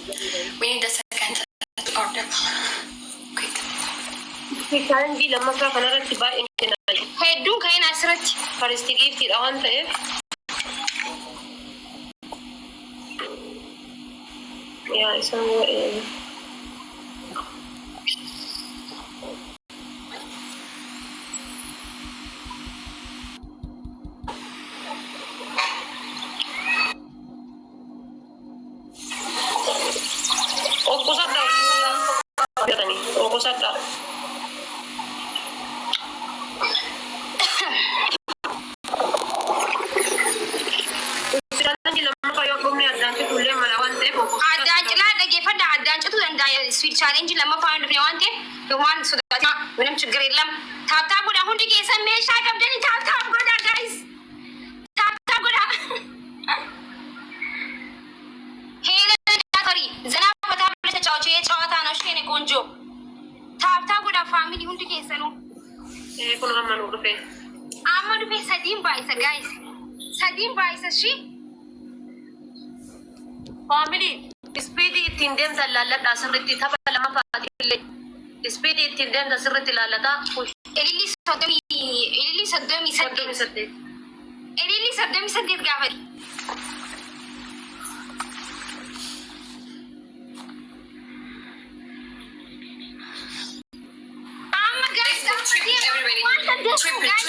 We need a second order. Quick. Challenge lama fa kana ratti ba inna. Hedduu kain asirratti. First gift dha waan ta'eef. Yeah, it's on sweet challenge lama find of one thing the one so that when I'm to great lam tap tap good hundi ke sam me sha kam dani tap tap good guys tap tap good hey sorry zana pata apne chauche ye chawata na shene konjo tap tap good family hundi ke sanu kono amanu rupe sadim baisa guys sadim baisa shi family speedy tindem zalala dasirti thaba lama faatille speedy tindem dasirti lalata elili saddami sadde elili saddami sadde gaafati amma guys everybody triple guys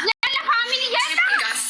yalla family yalla triple guys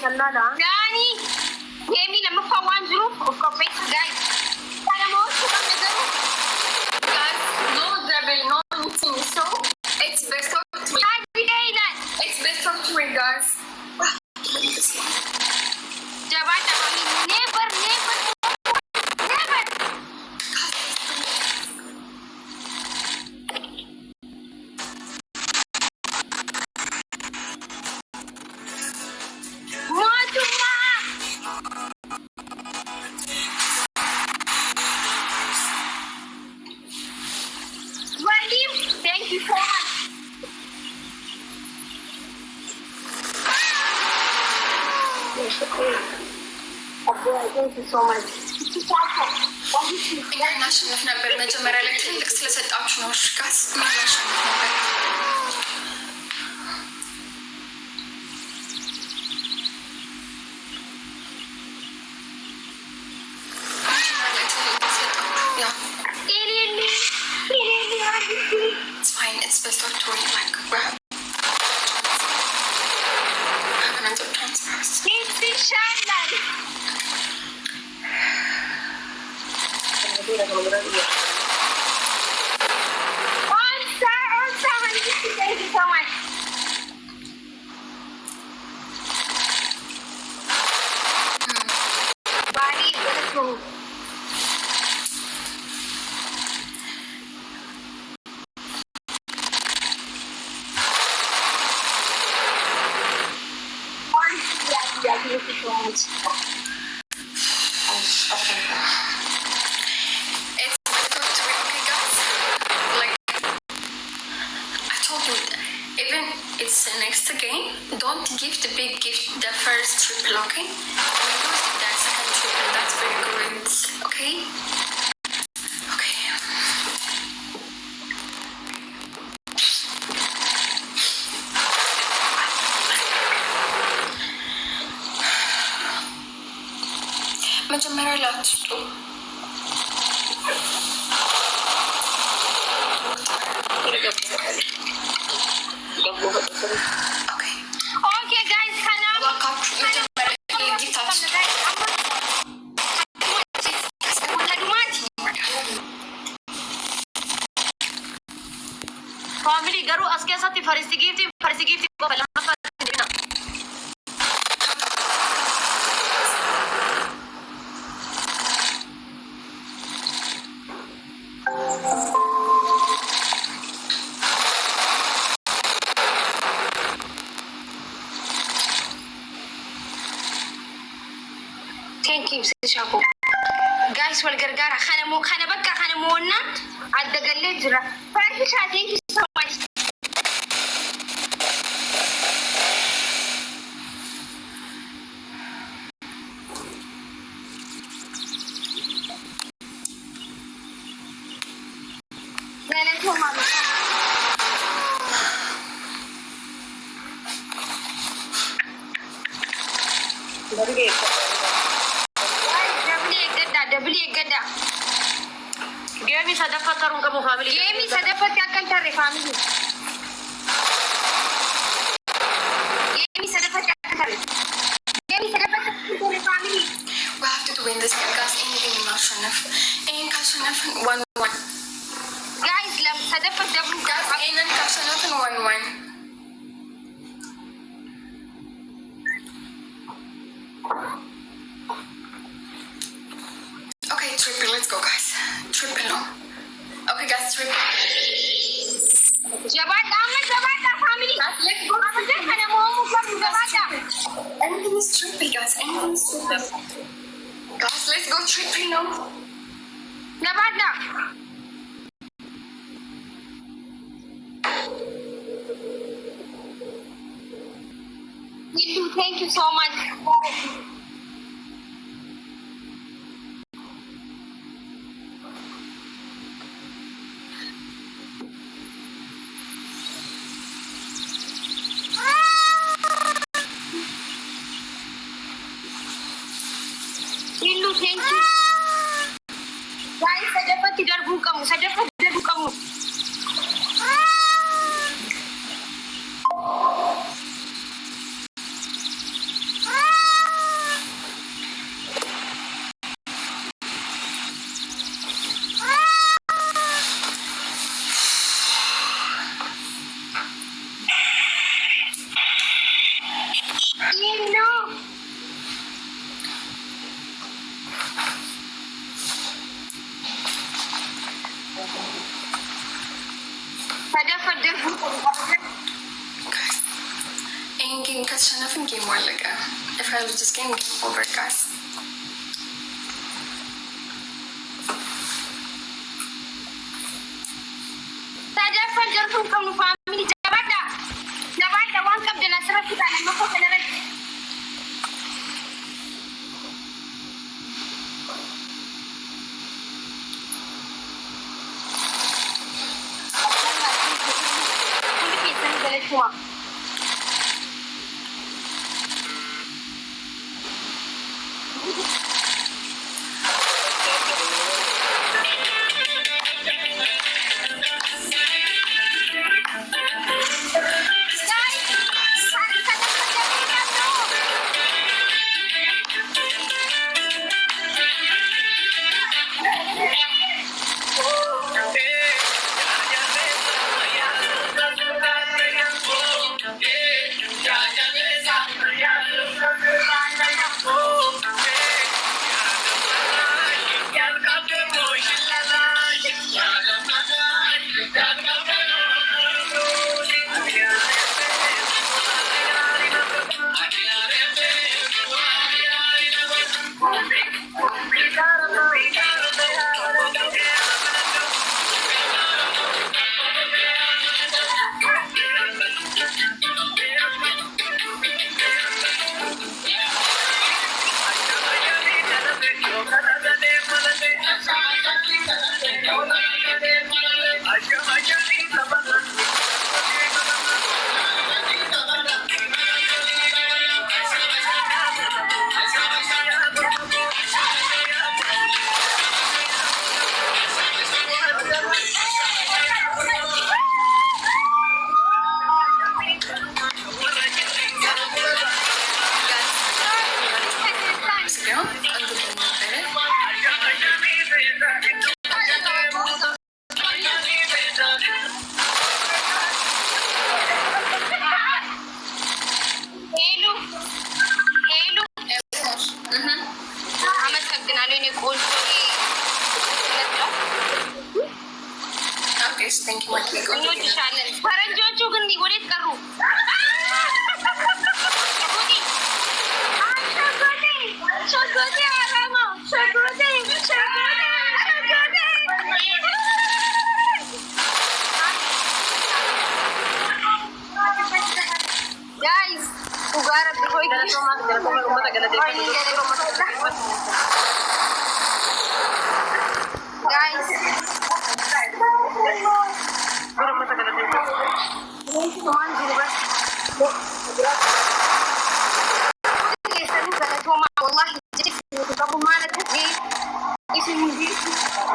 Gani, Yemi lama fa wanjuru of course guys. Guys, no double, no anything. So it's best of three. It's best of three, guys. Jawata mami never. Thank you so much. Thank you so much. እናሸንፍ ነበር መጀመሪያ ላይ ትልቅ ስለሰጣችሁ ነው። ጋስ እናሸንፍ ነበር። It's fine. It's best of two. Like grab. Have another chance first. Thank you so much. Body beautiful. Thank you so much. It's the next game. Don't give the big gift the first triple, okay? We use that second triple. That's very good. Okay? Okay. ኃይላችሁ ኦኬ ጋይስ ከናም ፋሚሊ ገሩ አስከሳቲ ፈሪስቲጊፍቲ ቆፈላ ማፋትና ቴንክ ዩ ሲሻኮ ጋይስ ወልገርጋራ ከነ በቃ ከነ ሞና አደገለ ጅራ ፍራንክሻ ቴንክ ዩ ሶ ማች ደብሌ ገዳ ጌሚ ሰደፈተሩን ከሙ ፋሚሊ ጌሚ ሰደፈት ያከል ተሬ ፋሚሊ ጌሚ ሰደፈት ያከል ተሬ ጌሚ ሰደፈት ያከል ተሬ ፋሚሊ we have to win this game guys anything ማሸነፍ ይሄን ካሸነፍን 1-1 ጋይስ ለም ሰደፈት ደብሉ guys ይሄንን ካሸነፍን 1-1 okay triple let's go guys triple no okay guys triple जबाटा family let's go after kana momu kam jabata anything is triple guys anything is triple guys let's go triple no jabata thank you so much thank you guys sadafat darbu kamu game ከተሸነፍን ጌም አለቀ if I lose this game over guys sadafat darbu kamu family jabata wan kab dana sarafi kana mako kana rak guys. Thank you. እንወድሻለን። ፈረንጆቹ ግን ወዴት ቀሩ? ሸጎቴ አላማ ሸጎቴ guys, ugarat ko guys.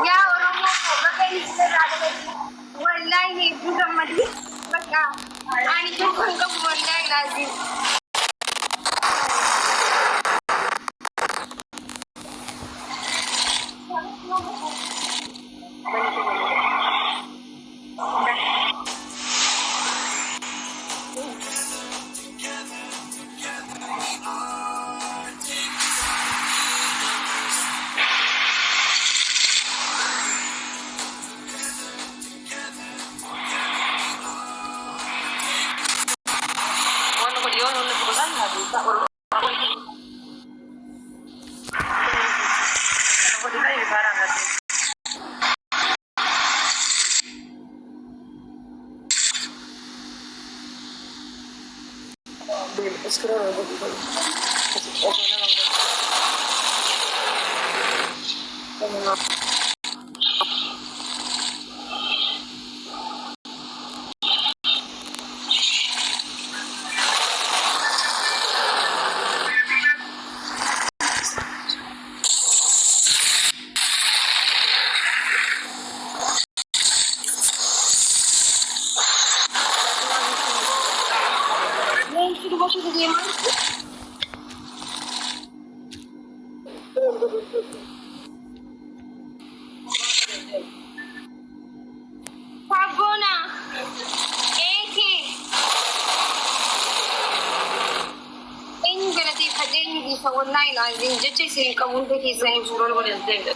Ya orang mau pakai istilah wallahi bukan mati baka ani tu kan wallahi lazim Fagona, Eki. Ini berarti kajian di online lazim. Jadi sih kamu tuh kisah yang suruh boleh deh.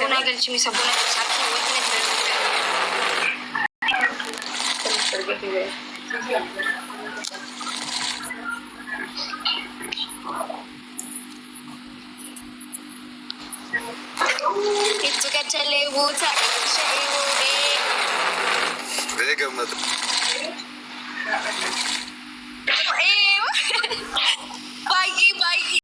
Sabuna galchi mi sabuna galchi itu kacale buta shey wo be